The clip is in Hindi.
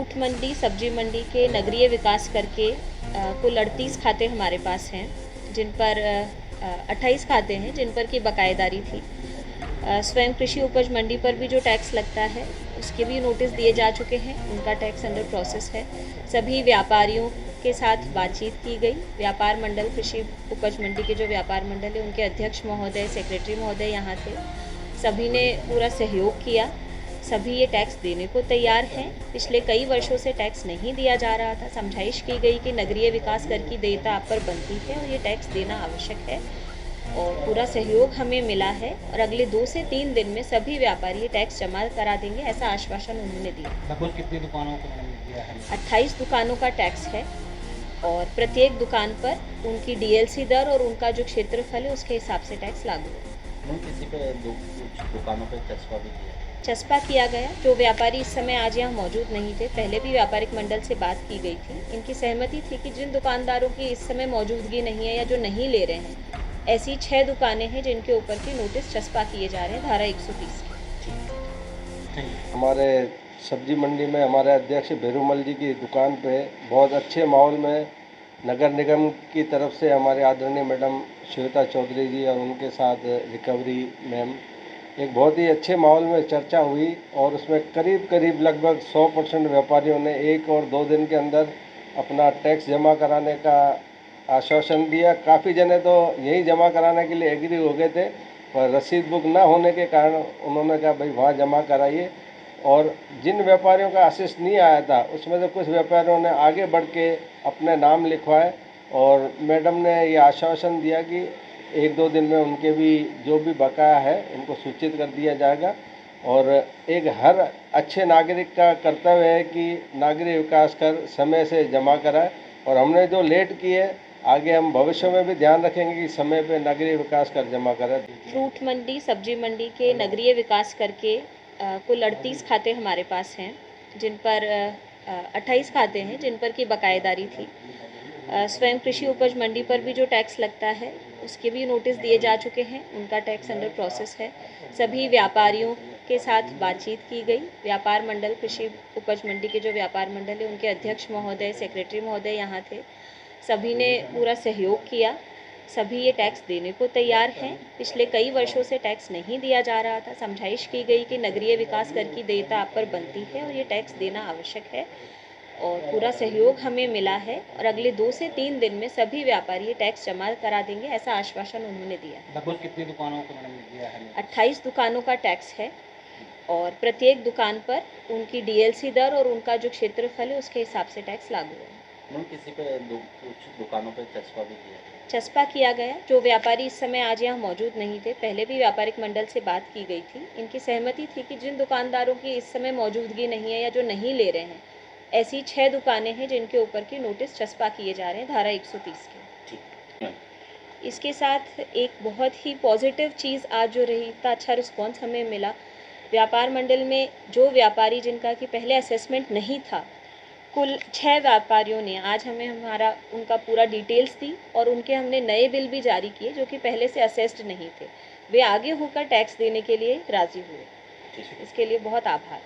फ्रूट मंडी, सब्जी मंडी के नगरीय विकास करके कुल 38 खाते हमारे पास हैं, जिन पर 28 खाते हैं जिन पर की बकायेदारी थी। स्वयं कृषि उपज मंडी पर भी जो टैक्स लगता है उसके भी नोटिस दिए जा चुके हैं, उनका टैक्स अंडर प्रोसेस है। सभी व्यापारियों के साथ बातचीत की गई। व्यापार मंडल, कृषि उपज मंडी के जो व्यापार मंडल है उनके अध्यक्ष महोदय, सेक्रेटरी महोदय यहाँ थे। सभी ने पूरा सहयोग किया। सभी ये टैक्स देने को तैयार हैं। पिछले कई वर्षों से टैक्स नहीं दिया जा रहा था। समझाइश की गई कि नगरीय विकास कर की देयता आप पर बनती है और ये टैक्स देना आवश्यक है, और पूरा सहयोग हमें मिला है और अगले 2 से 3 दिन में सभी व्यापारी ये टैक्स जमा करा देंगे, ऐसा आश्वासन उन्होंने दिया। लगभग कितनी दुकानों को दिया है? 28 दुकानों का टैक्स है और प्रत्येक दुकान पर उनकी डीएलसी दर और उनका जो क्षेत्रफल है उसके हिसाब से टैक्स लागू है। किसी पे दुकानों पे चस्पा भी किया? चस्पा किया गया। जो व्यापारी इस समय आज यहाँ मौजूद नहीं थे, पहले भी व्यापारिक मंडल से बात की गई थी। इनकी सहमति थी कि जिन दुकानदारों की इस समय मौजूदगी नहीं है या जो नहीं ले रहे हैं, ऐसी 6 दुकानें हैं जिनके ऊपर की नोटिस चस्पा किए जा रहे हैं धारा 130 के। हमारे सब्जी मंडी में हमारे अध्यक्ष भेरूमल जी की दुकान पे बहुत अच्छे माहौल में नगर निगम की तरफ से हमारे आदरणीय मैडम श्वेता चौधरी जी और उनके साथ रिकवरी मैम एक बहुत ही अच्छे माहौल में चर्चा हुई, और उसमें करीब लगभग 100% व्यापारियों ने 1 और 2 दिन के अंदर अपना टैक्स जमा कराने का आश्वासन दिया। काफ़ी जने तो यही जमा कराने के लिए एग्री हो गए थे, पर रसीद बुक ना होने के कारण उन्होंने कहा भाई वहाँ जमा कराइए। और जिन व्यापारियों का अशिष्ट नहीं आया था उसमें से कुछ व्यापारियों ने आगे बढ़ के अपने नाम लिखवाए, और मैडम ने ये आश्वासन दिया कि 1-2 दिन में उनके भी जो भी बकाया है उनको सूचित कर दिया जाएगा। और एक हर अच्छे नागरिक का कर्तव्य है कि नागरिक विकास कर समय से जमा कराए, और हमने जो लेट किए आगे हम भविष्य में भी ध्यान रखेंगे कि समय पे नगरीय विकास कर जमा करें। फ्रूट मंडी, सब्जी मंडी के नगरीय विकास करके कुल 38 खाते हमारे पास हैं, जिन पर 28 खाते हैं जिन पर की बकायेदारी थी। स्वयं कृषि उपज मंडी पर भी जो टैक्स लगता है उसके भी नोटिस दिए जा चुके हैं, उनका टैक्स अंडर प्रोसेस है। सभी व्यापारियों के साथ बातचीत की गई। व्यापार मंडल, कृषि उपज मंडी के जो व्यापार मंडल है उनके अध्यक्ष महोदय, सेक्रेटरी महोदय यहाँ थे। सभी ने पूरा सहयोग किया। सभी ये टैक्स देने को तैयार हैं। पिछले कई वर्षों से टैक्स नहीं दिया जा रहा था। समझाइश की गई कि नगरीय विकास कर की देयता आप पर बनती है और ये टैक्स देना आवश्यक है, और पूरा सहयोग हमें मिला है और अगले 2 से 3 दिन में सभी व्यापारी ये टैक्स जमा करा देंगे, ऐसा आश्वासन उन्होंने दिया। लगभग कितनी दुकानों को दिया है? 28 दुकानों का टैक्स है और प्रत्येक दुकान पर उनकी डीएलसी दर और उनका जो क्षेत्रफल है उसके हिसाब से टैक्स लागू है। किसी पे कुछ दुकानों पे चस्पा भी किया? चस्पा किया गया। जो व्यापारी इस समय आज यहाँ मौजूद नहीं थे, पहले भी व्यापारिक मंडल से बात की गई थी। इनकी सहमति थी कि जिन दुकानदारों की इस समय मौजूदगी नहीं है या जो नहीं ले रहे हैं, ऐसी 6 दुकानें हैं जिनके ऊपर की नोटिस चस्पा किए जा रहे हैं धारा 130 के। इसके साथ एक बहुत ही पॉजिटिव चीज़ आज जो रही, इतना अच्छा रिस्पॉन्स हमें मिला। व्यापार मंडल में जो व्यापारी जिनका कि पहले असेसमेंट नहीं था, कुल 6 व्यापारियों ने आज हमें उनका पूरा डिटेल्स दी, और उनके हमने नए बिल भी जारी किए जो कि पहले से असेस्ड नहीं थे। वे आगे होकर टैक्स देने के लिए राज़ी हुए। इसके लिए बहुत आभार।